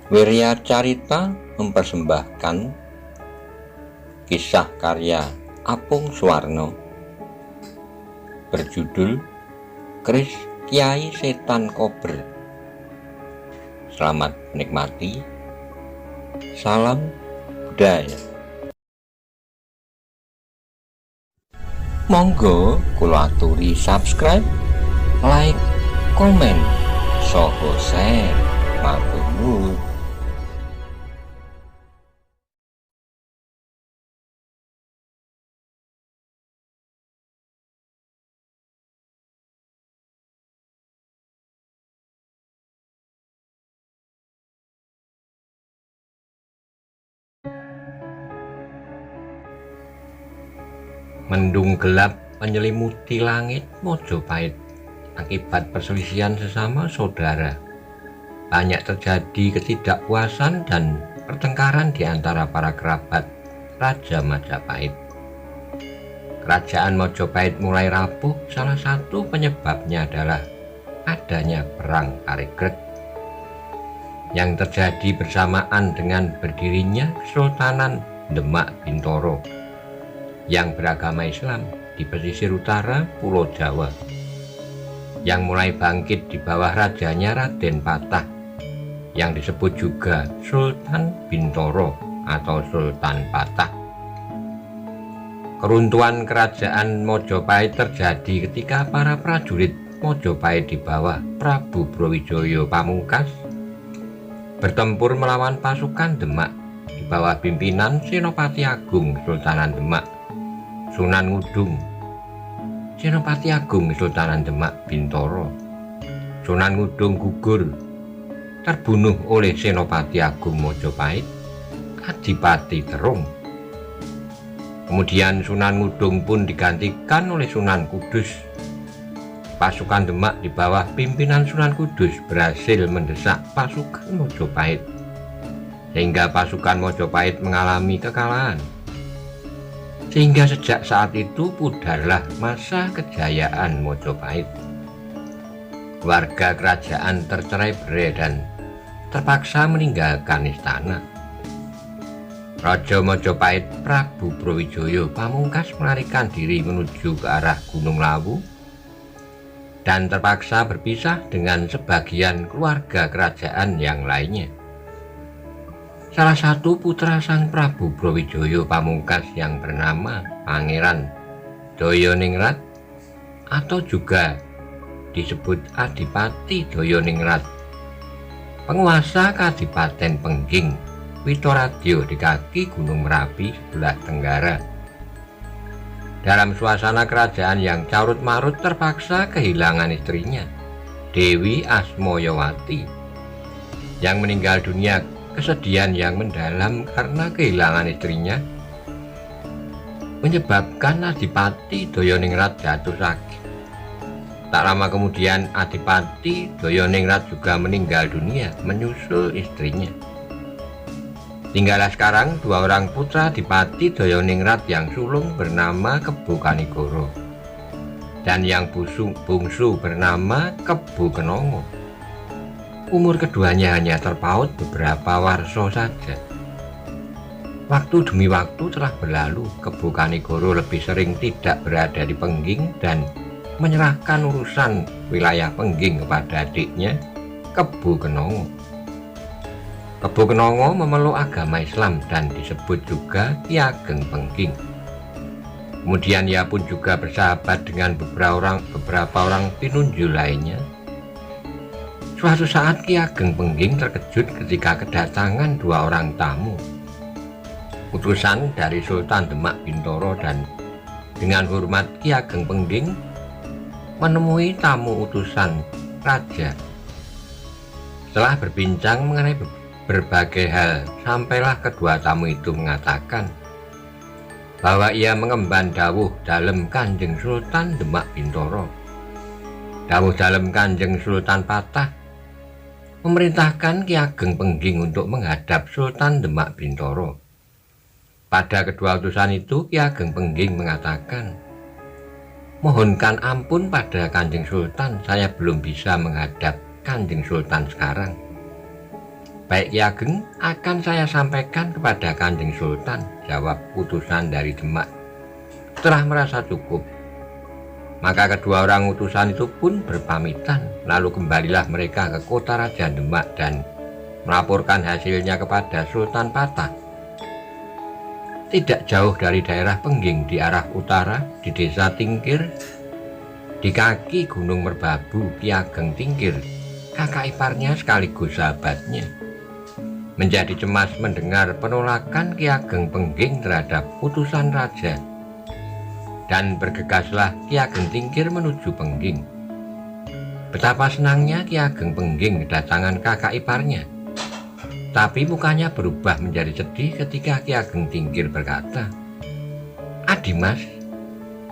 Wirya Carita mempersembahkan kisah karya Apung Suwarno berjudul Kris Kyai Setan Kober. Selamat menikmati. Salam budaya. Monggo kula aturi subscribe, like, komen, saha share. Matur nuwun. Mendung gelap menyelimuti langit Mojopahit akibat perselisihan sesama saudara. Banyak terjadi ketidakpuasan dan pertengkaran di antara para kerabat Raja Majapahit. Kerajaan Mojopahit mulai rapuh. Salah satu penyebabnya adalah adanya Perang Karigreg yang terjadi bersamaan dengan berdirinya Kesultanan Demak Bintoro yang beragama Islam di pesisir utara Pulau Jawa, yang mulai bangkit di bawah rajanya Raden Patah yang disebut juga Sultan Bintoro atau Sultan Patah. Keruntuhan kerajaan Mojopahit terjadi ketika para prajurit Mojopahit di bawah Prabu Brawijaya Pamungkas bertempur melawan pasukan Demak di bawah pimpinan Senopati Agung Kesultanan Demak Sunan Ngudung, Senopati Agung Kesultanan Demak Bintoro. Sunan Ngudung gugur, terbunuh oleh Senopati Agung Mojopahit, Adipati Terung. Kemudian Sunan Ngudung pun digantikan oleh Sunan Kudus. Pasukan Demak di bawah pimpinan Sunan Kudus berhasil mendesak pasukan Mojopahit, sehingga pasukan Mojopahit mengalami kekalahan. Sehingga sejak saat itu pudarlah masa kejayaan Mojopahit. Warga kerajaan tercerai-berai dan terpaksa meninggalkan istana. Raja Mojopahit Prabu Brawijaya Pamungkas melarikan diri menuju ke arah Gunung Lawu dan terpaksa berpisah dengan sebagian keluarga kerajaan yang lainnya. Salah satu putra sang Prabu Brawijaya Pamungkas yang bernama Pangeran Dayaningrat atau juga disebut Adipati Dayaningrat, penguasa Kadipaten Pengging Witoradya di kaki Gunung Merapi sebelah tenggara. Dalam suasana kerajaan yang carut-marut terpaksa kehilangan istrinya, Dewi Asmayawati, yang meninggal dunia. Kesedihan yang mendalam karena kehilangan istrinya menyebabkan Adipati Dayaningrat jatuh sakit. Tak lama kemudian Adipati Dayaningrat juga meninggal dunia menyusul istrinya. Tinggallah sekarang dua orang putra Adipati Dayaningrat yang sulung bernama Kebo Kanigoro dan yang bungsu bernama Kebo Kenongo. Umur keduanya hanya terpaut beberapa warsa saja. Waktu demi waktu telah berlalu. Kebo Kanigoro lebih sering tidak berada di Pengging dan menyerahkan urusan wilayah Pengging kepada adiknya Kebo Kenongo. Kebo Kenongo memeluk agama Islam dan disebut juga Ki Ageng Pengging. Kemudian ia pun juga bersahabat dengan beberapa orang pinunjul lainnya. Suatu saat Ki Ageng Pengging terkejut ketika kedatangan dua orang tamu, utusan dari Sultan Demak Bintoro, dan dengan hormat Ki Ageng Pengging menemui tamu utusan raja. Setelah berbincang mengenai berbagai hal, sampailah kedua tamu itu mengatakan bahwa ia mengemban dawuh dalem Kanjeng Sultan Demak Bintoro. Dawuh dalem Kanjeng Sultan Patah memerintahkan Ki Ageng Pengging untuk menghadap Sultan Demak Bintoro. Pada kedua utusan itu, Ki Ageng Pengging mengatakan, "Mohonkan ampun pada Kanjeng Sultan, saya belum bisa menghadap Kanjeng Sultan sekarang." Baik Ki Ageng, akan saya sampaikan kepada Kanjeng Sultan, jawab utusan dari Demak. Setelah merasa cukup, maka kedua orang utusan itu pun berpamitan, lalu kembalilah mereka ke kota Raja Demak dan melaporkan hasilnya kepada Sultan Patah. Tidak jauh dari daerah Pengging di arah utara, di desa Tingkir, di kaki Gunung Merbabu, Ki Ageng Tingkir, kakak iparnya sekaligus sahabatnya, menjadi cemas mendengar penolakan Ki Ageng Pengging terhadap putusan raja. Dan bergegaslah Ki Ageng Tingkir menuju Pengging. Betapa senangnya Ki Ageng Pengging kedatangan kakak iparnya. Tapi mukanya berubah menjadi sedih ketika Ki Ageng Tingkir berkata, "Adimas,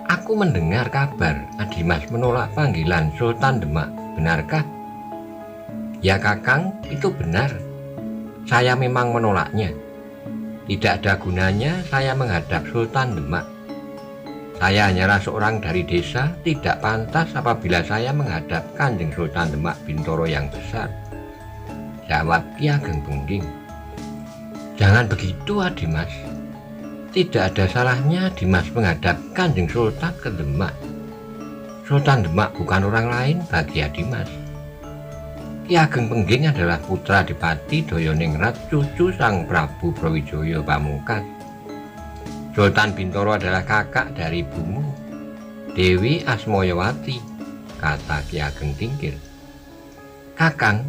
aku mendengar kabar Adimas menolak panggilan Sultan Demak, benarkah?" "Ya Kakang, itu benar. Saya memang menolaknya. Tidak ada gunanya saya menghadap Sultan Demak. Saya hanyalah seorang dari desa, tidak pantas apabila saya menghadap Kanjeng Sultan Demak Bintoro yang besar," jawab Ki Ageng Pengging. "Jangan begitu Adimas. Tidak ada salahnya Dimas menghadap Kanjeng Sultan ke Demak. Sultan Demak bukan orang lain bagi Adimas. Ki Ageng Pengging adalah putra Adipati Dayaningrat, cucu Sang Prabu Brawijaya Pamungkas. Sultan Bintoro adalah kakak dari ibumu, Dewi Asmoyawati," kata Ki Ageng Tingkir. "Kakang,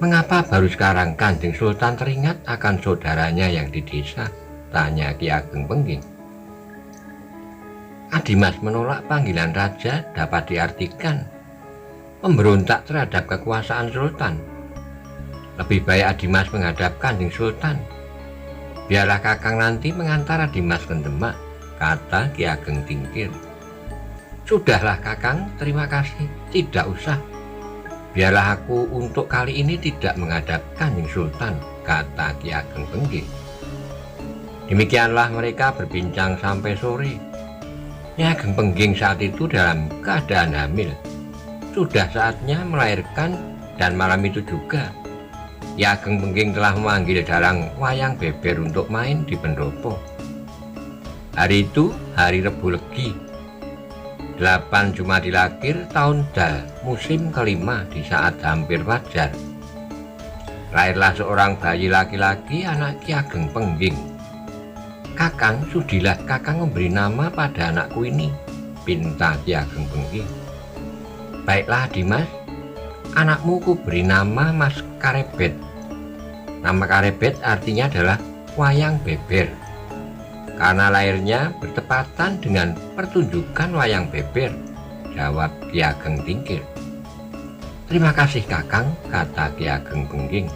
mengapa baru sekarang Kanjeng Sultan teringat akan saudaranya yang di desa?" tanya Ki Ageng Pengging. "Adimas menolak panggilan raja dapat diartikan memberontak terhadap kekuasaan Sultan. Lebih baik Adimas menghadap Kanjeng Sultan. Biarlah Kakang nanti mengantar Adimas ke Demak," kata Ki Ageng Tingkir. "Sudahlah Kakang, terima kasih. Tidak usah. Biarlah aku untuk kali ini tidak menghadap Kanjeng Sultan," kata Ki Ageng Pengging. Demikianlah mereka berbincang sampai sore. Ki Ageng Pengging saat itu dalam keadaan hamil. Sudah saatnya melahirkan, dan malam itu juga Ki Ageng Pengging telah memanggil dalang wayang beber untuk main di pendopo. Hari itu hari Rebu Legi, 8 Jumadilakir tahun Dal, musim kelima, di saat hampir fajar. Lahirlah seorang bayi laki-laki, anak Ki Ageng Pengging. "Kakang, sudilah Kakang memberi nama pada anakku ini," pinta Ki Ageng Pengging. "Baiklah Dimas, anakmu ku beri nama Mas Karebet. Nama Karebet artinya adalah wayang beber, karena lahirnya bertepatan dengan pertunjukan wayang beber," jawab Ki Ageng Tingkir. "Terima kasih Kakang," kata Ki Ageng Pengging.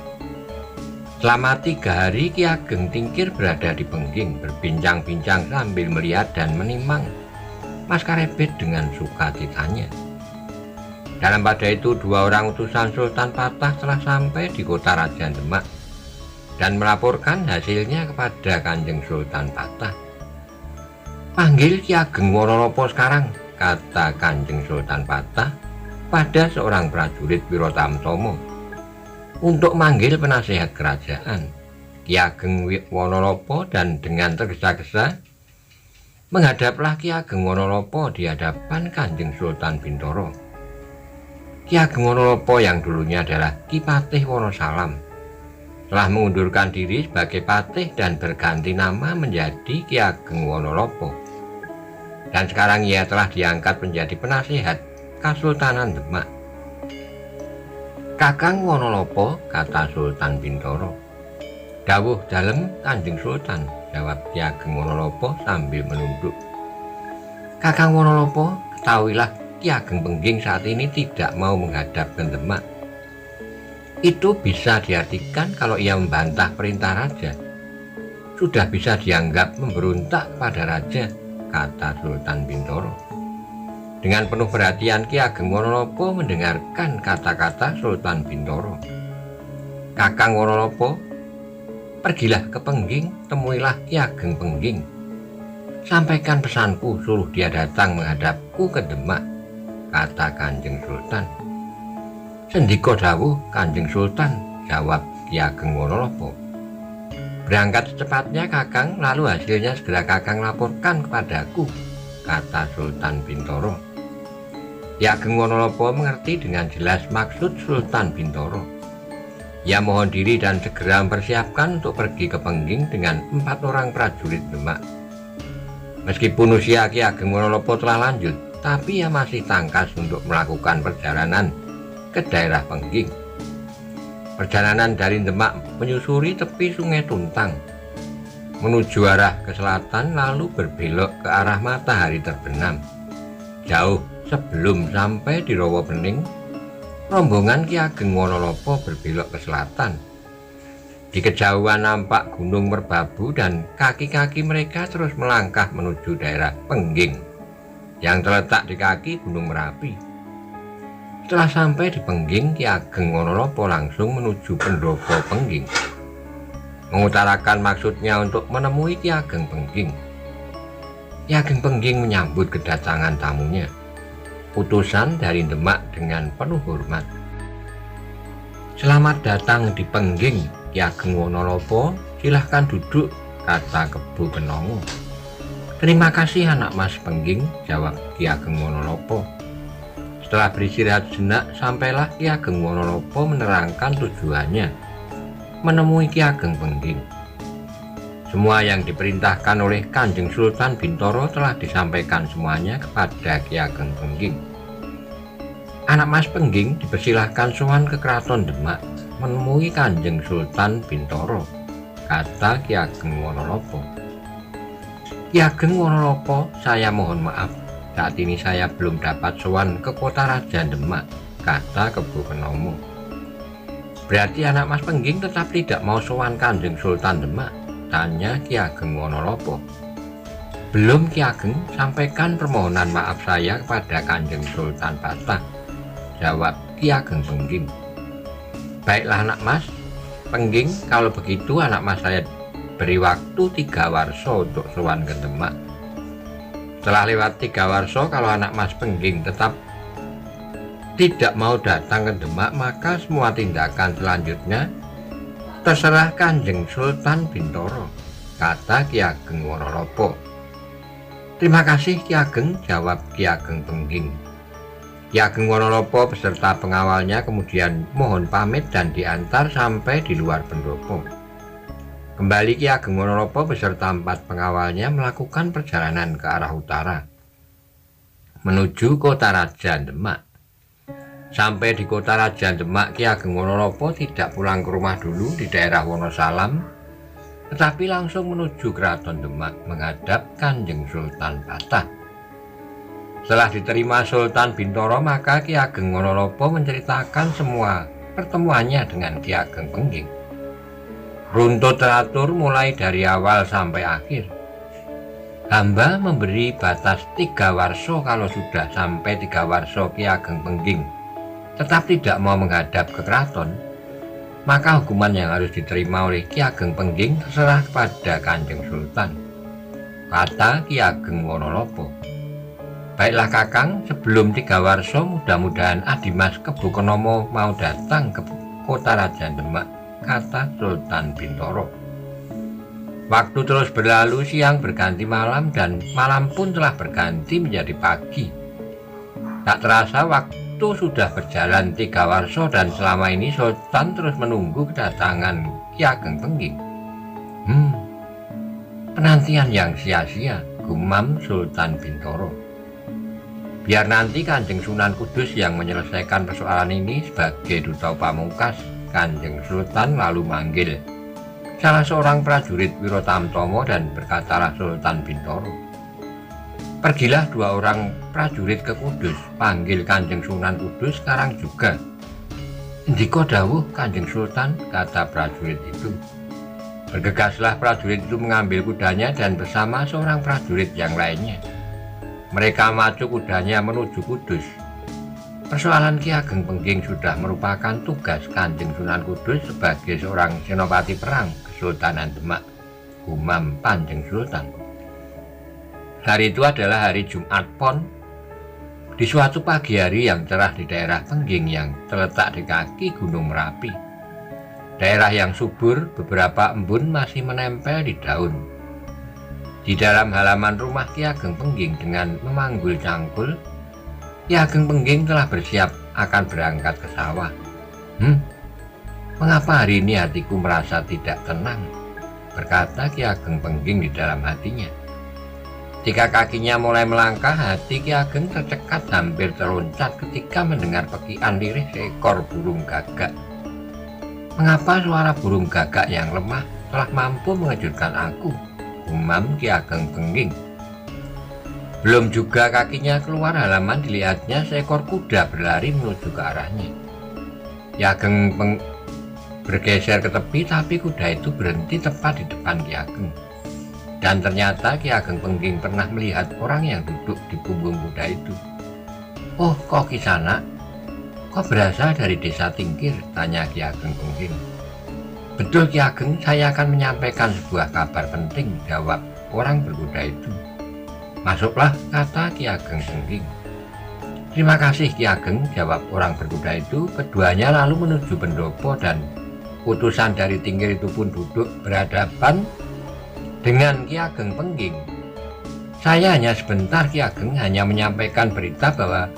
Selama 3 hari Ki Ageng Tingkir berada di Pengging, berbincang-bincang sambil melihat dan menimang Mas Karebet dengan sukacitanya. Dalam pada itu 2 orang utusan Sultan Patah telah sampai di kota Raja Demak dan melaporkan hasilnya kepada Kanjeng Sultan Patah. "Panggil Ki Ageng Wonolopo sekarang," kata Kanjeng Sultan Patah pada seorang prajurit Wirotamtomo, "untuk manggil penasehat kerajaan." Ki Ageng Wonolopo dan dengan tergesa-gesa menghadaplah Ki Ageng Wonolopo di hadapan Kanjeng Sultan Bintoro. Ki Ageng Wonolopo yang dulunya adalah Ki Patih Wonosalam telah mengundurkan diri sebagai patih dan berganti nama menjadi Ki Ageng Wonolopo, dan sekarang ia telah diangkat menjadi penasehat Kasultanan Demak. "Kakang Wonolopo," kata Sultan Bintoro. "Dawuh dalem Kanjeng Sultan," jawab Ki Ageng Wonolopo sambil menunduk. "Kakang Wonolopo, ketahuilah Ki Ageng Pengging saat ini tidak mau menghadap ke Demak. Itu bisa diartikan kalau ia membantah perintah raja. Sudah bisa dianggap memberontak pada raja," kata Sultan Bintoro. Dengan penuh perhatian Ki Ageng Wonolopo mendengarkan kata-kata Sultan Bintoro. "Kakang Wonolopo, pergilah ke Pengging, temuilah Ki Ageng Pengging. Sampaikan pesanku, suruh dia datang menghadapku ke Demak," kata Kanjeng Sultan. "Sendika dawuh Kanjeng Sultan," jawab Ki Ageng Wonolopo. Berangkat secepatnya Kakang, lalu hasilnya segera Kakang laporkan kepadaku, kata Sultan Bintoro. Ki Ageng Wonolopo mengerti dengan jelas maksud Sultan Bintoro. Ia mohon diri dan segera mempersiapkan untuk pergi ke Pengging dengan 4 orang prajurit Demak. Meskipun usia Ki Ageng Wonolopo telah lanjut, tapi ia masih tangkas untuk melakukan perjalanan ke daerah Pengging. Perjalanan dari Demak menyusuri tepi Sungai Tuntang, menuju arah ke selatan lalu berbelok ke arah matahari terbenam. Jauh sebelum sampai di Rawapening, rombongan Ki Ageng Wonolopo berbelok ke selatan. Di kejauhan nampak Gunung Merbabu dan kaki-kaki mereka terus melangkah menuju daerah Pengging yang terletak di kaki Gunung Merapi. Setelah sampai di Pengging, Ki Ageng Wonolopo langsung menuju pendopo Pengging, mengutarakan maksudnya untuk menemui Ki Ageng Pengging. Ki Ageng Pengging menyambut kedatangan tamunya, utusan dari Demak, dengan penuh hormat. Selamat datang di Pengging, Ki Ageng Wonolopo, silahkan duduk, kata Kebo Kenongo. Terima kasih anak Mas Pengging, jawab Ki Ageng Wonolopo. Setelah beristirahat sejenak, sampailah Ki Ageng Wonolopo menerangkan tujuannya menemui Ki Ageng Pengging. Semua yang diperintahkan oleh Kanjeng Sultan Bintoro telah disampaikan semuanya kepada Ki Ageng Pengging. Anak Mas Pengging dipersilahkan sowan ke Keraton Demak menemui Kanjeng Sultan Bintoro, kata Ki Ageng Wonolopo. Ki Ageng Wonolopo, saya mohon maaf, saat ini saya belum dapat sowan ke kota Raja Demak, kata Kebo Kenongo. Berarti anak Mas Pengging tetap tidak mau sowan Kanjeng Sultan Demak, tanya Ki Ageng Wonolopo. Belum Ki Ageng, sampaikan permohonan maaf saya kepada Kanjeng Sultan Batak, jawab Ki Ageng Pengging. Baiklah anak Mas Pengging, kalau begitu anak Mas saya beri waktu 3 warso untuk sowan ke Demak. Setelah lewat 3 warso, kalau anak Mas Pengging tetap tidak mau datang ke Demak, maka semua tindakan selanjutnya terserah Kanjeng Sultan Bintoro, kata Ki Ageng Wonolopo. Terima kasih Ki Ageng, jawab Ki Ageng Pengging. Ki Ageng Wonolopo beserta pengawalnya kemudian mohon pamit dan diantar sampai di luar pendopo. Kembali Ki Ageng Wonolopo beserta 4 pengawalnya melakukan perjalanan ke arah utara, menuju kota Raja Demak. Sampai di kota Raja Demak, Ki Ageng Wonolopo tidak pulang ke rumah dulu di daerah Wonosalam, tetapi langsung menuju Keraton Demak menghadap Kanjeng Sultan Batak. Setelah diterima Sultan Bintoro, maka Ki Ageng Wonolopo menceritakan semua pertemuannya dengan Ki Ageng Pengging. Runtut teratur mulai dari awal sampai akhir. Hamba memberi batas 3 warso, kalau sudah sampai 3 warso Ki Ageng Pengging tetap tidak mau menghadap ke keraton, maka hukuman yang harus diterima oleh Ki Ageng Pengging terserah kepada Kanjeng Sultan, kata Ki Ageng Wonolopo. Baiklah Kakang, sebelum 3 warso mudah-mudahan Adimas Kebo Kenongo mau datang ke kota Raja Demak, kata Sultan Bintoro. Waktu terus berlalu, siang berganti malam dan malam pun telah berganti menjadi pagi. Tak terasa waktu sudah berjalan 3 warso dan selama ini Sultan terus menunggu kedatangan Ki Ageng Pengging. Penantian yang sia-sia, gumam Sultan Bintoro. Biar nanti Kanjeng Sunan Kudus yang menyelesaikan persoalan ini sebagai duta pamungkas. Kanjeng Sultan lalu manggil salah seorang prajurit Wirotamtomo dan berkatalah Sultan Bintoro, pergilah 2 orang prajurit ke Kudus, panggil Kanjeng Sunan Kudus sekarang juga. Ndika dawuh Kanjeng Sultan, kata prajurit itu. Bergegaslah prajurit itu mengambil kudanya dan bersama seorang prajurit yang lainnya mereka maju kudanya menuju Kudus. Persoalan Ki Ageng Pengging sudah merupakan tugas Kanjeng Sunan Kudus sebagai seorang senopati perang Kesultanan Demak, gumam Kanjeng Sultan. Hari itu adalah hari Jumat Pon. Di suatu pagi hari yang cerah di daerah Pengging yang terletak di kaki Gunung Merapi, daerah yang subur, beberapa embun masih menempel di daun. Di dalam halaman rumah Ki Ageng Pengging dengan memanggul cangkul, Ki Ageng Pengging telah bersiap akan berangkat ke sawah. Mengapa hari ini hatiku merasa tidak tenang? Berkata Ki Ageng Pengging di dalam hatinya. Ketika kakinya mulai melangkah, hati Ki Ageng tercekat hampir terloncat ketika mendengar pekian lirih seekor burung gagak. Mengapa suara burung gagak yang lemah telah mampu mengejutkan aku? Gumam Ki Ageng Pengging. Belum juga kakinya keluar halaman, dilihatnya seekor kuda berlari menuju ke arahnya. Ki Ageng bergeser ke tepi, tapi kuda itu berhenti tepat di depan Ki Ageng. Dan ternyata Ki Ageng Pengging pernah melihat orang yang duduk di punggung kuda itu. "Oh, kok Kisana? Kok berasal dari desa Tingkir?" tanya Ki Ageng Pengging. "Betul Ki Ageng, saya akan menyampaikan sebuah kabar penting," jawab orang berkuda itu. "Masuklah," kata Ki Ageng Pengging. "Terima kasih Ki Ageng," jawab orang berkuda itu. Keduanya lalu menuju pendopo dan utusan dari Tingkir itu pun duduk berhadapan dengan Ki Ageng Pengging. "Saya hanya sebentar Ki Ageng, hanya menyampaikan berita bahwa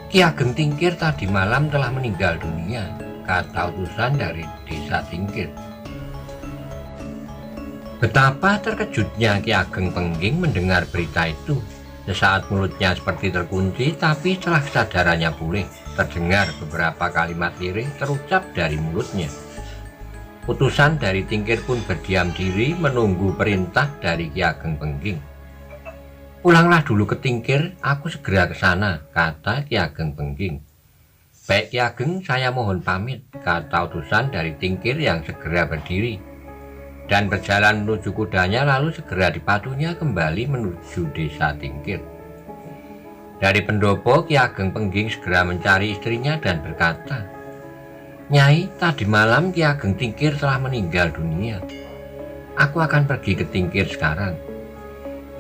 Ki Ageng Tingkir tadi malam telah meninggal dunia," kata utusan dari desa Tingkir. Betapa terkejutnya Ki Ageng Pengging mendengar berita itu. Sesaat mulutnya seperti terkunci, tapi setelah kesadarannya pulih, terdengar beberapa kalimat lirih terucap dari mulutnya. Utusan dari Tingkir pun berdiam diri menunggu perintah dari Ki Ageng Pengging. "Pulanglah dulu ke Tingkir, aku segera ke sana," kata Ki Ageng Pengging. "Baik Ki Ageng, saya mohon pamit," kata utusan dari Tingkir yang segera berdiri dan berjalan menuju kudanya, lalu segera dipatunya kembali menuju desa Tingkir. Dari pendopo, Ki Ageng Pengging segera mencari istrinya dan berkata, "Nyai, tadi malam Ki Ageng Tingkir telah meninggal dunia. Aku akan pergi ke Tingkir sekarang."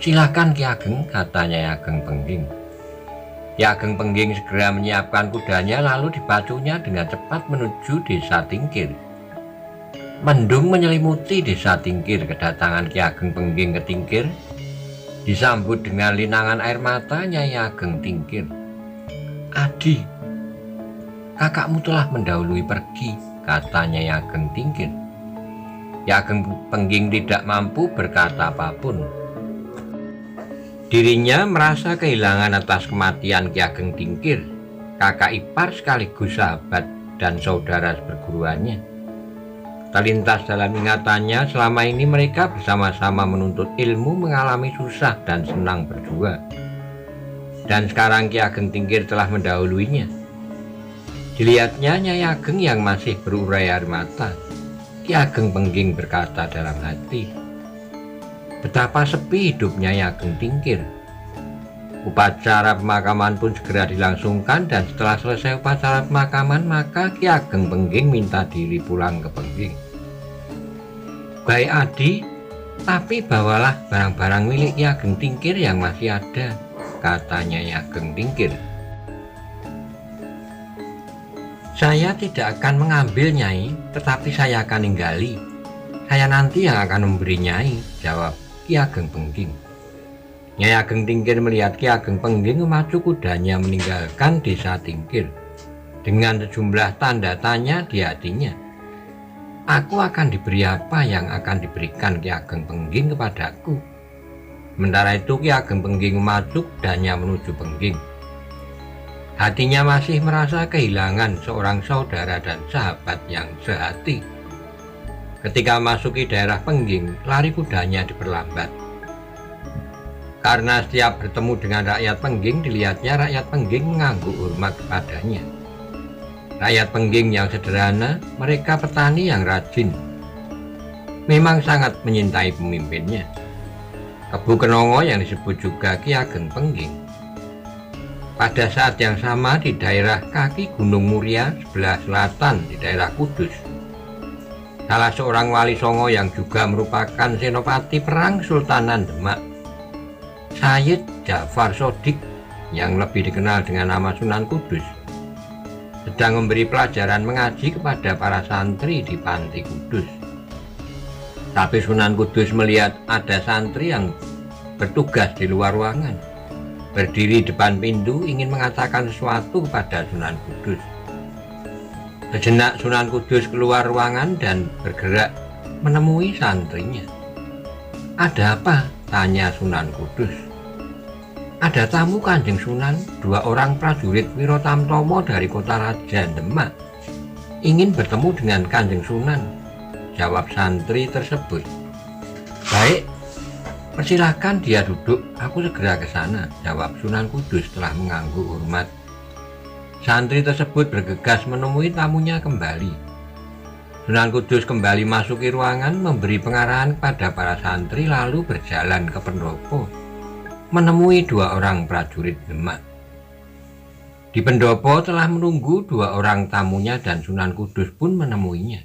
"Silakan Ki Ageng," kata Nyai Ageng Pengging. Ki Ageng Pengging segera menyiapkan kudanya, lalu dipacunya dengan cepat menuju desa Tingkir. Mendung menyelimuti desa Tingkir. Kedatangan Ki Ageng Pengging ke Tingkir disambut dengan linangan air mata Nyai Ageng Tingkir. "Adi, kakakmu telah mendahului pergi," kata Nyai Ageng Tingkir. Ki Ageng Pengging tidak mampu berkata apapun. Dirinya merasa kehilangan atas kematian Ki Ageng Tingkir, kakak ipar sekaligus sahabat dan saudara seperguruannya. Terlintas dalam ingatannya, selama ini mereka bersama-sama menuntut ilmu, mengalami susah dan senang berdua. Dan sekarang Ki Ageng Tingkir telah mendahuluinya. Dilihatnya Nyai Ageng yang masih berurai air mata. Ki Ageng Pengging berkata dalam hati, "Betapa sepi hidup Nyai Ageng Tingkir." Upacara pemakaman pun segera dilangsungkan, dan setelah selesai upacara pemakaman, maka Ki Ageng Pengging minta diri pulang ke Pengging. "Baik Adi, tapi bawalah barang-barang milik Ki Ageng Tingkir yang masih ada," kata Nyai Ageng Tingkir. "Saya tidak akan mengambil Nyai, tetapi saya akan ninggali. Saya nanti yang akan memberi Nyai," jawab Ki Ageng Pengging. Nyai Ageng Tingkir melihat Ki Ageng Pengging memacu kudanya meninggalkan desa Tingkir dengan sejumlah tanda tanya di hatinya. "Aku akan diberi apa yang akan diberikan Ki Ageng Pengging kepadaku?" Sementara itu Ki Ageng Pengging memacu kudanya menuju Pengging. Hatinya masih merasa kehilangan seorang saudara dan sahabat yang sehati. Ketika memasuki daerah Pengging, lari kudanya diperlambat. Karena setiap bertemu dengan rakyat Pengging, dilihatnya rakyat Pengging mengangguk hormat kepadanya. Rakyat Pengging yang sederhana, mereka petani yang rajin, memang sangat menyintai pemimpinnya. Kebu Kenongo yang disebut juga Ki Ageng Pengging. Pada saat yang sama di daerah kaki Gunung Muria sebelah selatan di daerah Kudus, salah seorang wali songo yang juga merupakan senopati perang Sultanan Demak, Sayyid Ja'far Shodiq, yang lebih dikenal dengan nama Sunan Kudus, sedang memberi pelajaran mengaji kepada para santri di Panti Kudus. Tapi Sunan Kudus melihat ada santri yang bertugas di luar ruangan, berdiri depan pintu ingin mengatakan sesuatu kepada Sunan Kudus. Sejenak Sunan Kudus keluar ruangan dan bergerak menemui santrinya. "Ada apa?" tanya Sunan Kudus. "Ada tamu Kanjeng Sunan, 2 orang prajurit Wirotamtomo dari kota Raja Demak. Ingin bertemu dengan Kanjeng Sunan," jawab santri tersebut. "Baik, persilahkan dia duduk, aku segera ke sana," jawab Sunan Kudus setelah mengangguk hormat. Santri tersebut bergegas menemui tamunya kembali. Sunan Kudus kembali masuki ruangan, memberi pengarahan kepada para santri lalu berjalan ke pendopo, menemui 2 orang prajurit Demak. Di pendopo telah menunggu 2 orang tamunya dan Sunan Kudus pun menemuinya.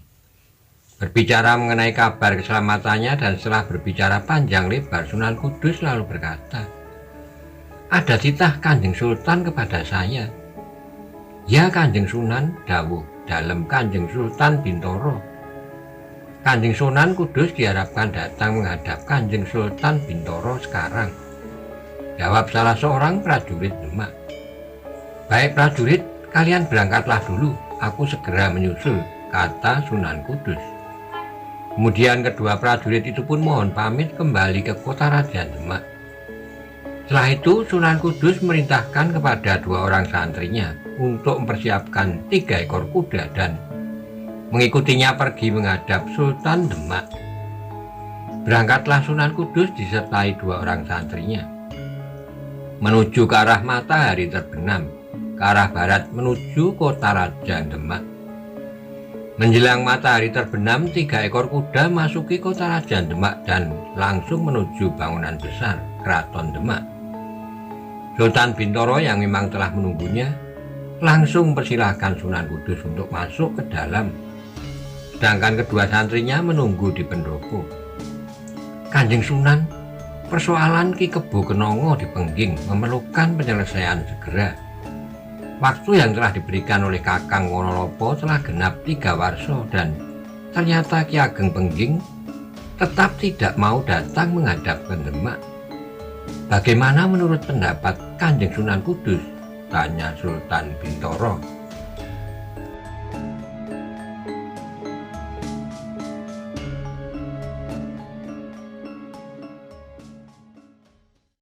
Berbicara mengenai kabar keselamatannya dan setelah berbicara panjang lebar, Sunan Kudus lalu berkata, "Ada titah Kanjeng Sultan kepada saya." "Ya Kanjeng Sunan," dawuh dalam Kanjeng Sultan Bintoro. "Kanjeng Sunan Kudus diharapkan datang menghadap Kanjeng Sultan Bintoro sekarang," jawab salah seorang prajurit Demak. "Baik prajurit, kalian berangkatlah dulu, aku segera menyusul," kata Sunan Kudus. Kemudian kedua prajurit itu pun mohon pamit kembali ke kota Raja Demak. Setelah itu Sunan Kudus merintahkan kepada 2 orang santrinya untuk mempersiapkan 3 ekor kuda dan mengikutinya pergi menghadap Sultan Demak. Berangkatlah Sunan Kudus disertai 2 orang santrinya menuju ke arah matahari terbenam, ke arah barat menuju kota Raja Demak. Menjelang matahari terbenam, 3 ekor kuda masuki kota Raja Demak dan langsung menuju bangunan besar Keraton Demak. Sultan Bintoro yang memang telah menunggunya langsung mempersilahkan Sunan Kudus untuk masuk ke dalam, sedangkan kedua santrinya menunggu di pendopo. "Kanjeng Sunan, persoalan Ki Kebo Kenongo di Pengging memerlukan penyelesaian segera. Waktu yang telah diberikan oleh Kakang Wonolopo telah genap 3 warso dan ternyata Ki Ageng Pengging tetap tidak mau datang menghadap ke Demak. Bagaimana menurut pendapat Kanjeng Sunan Kudus?" tanya Sultan Bintoro.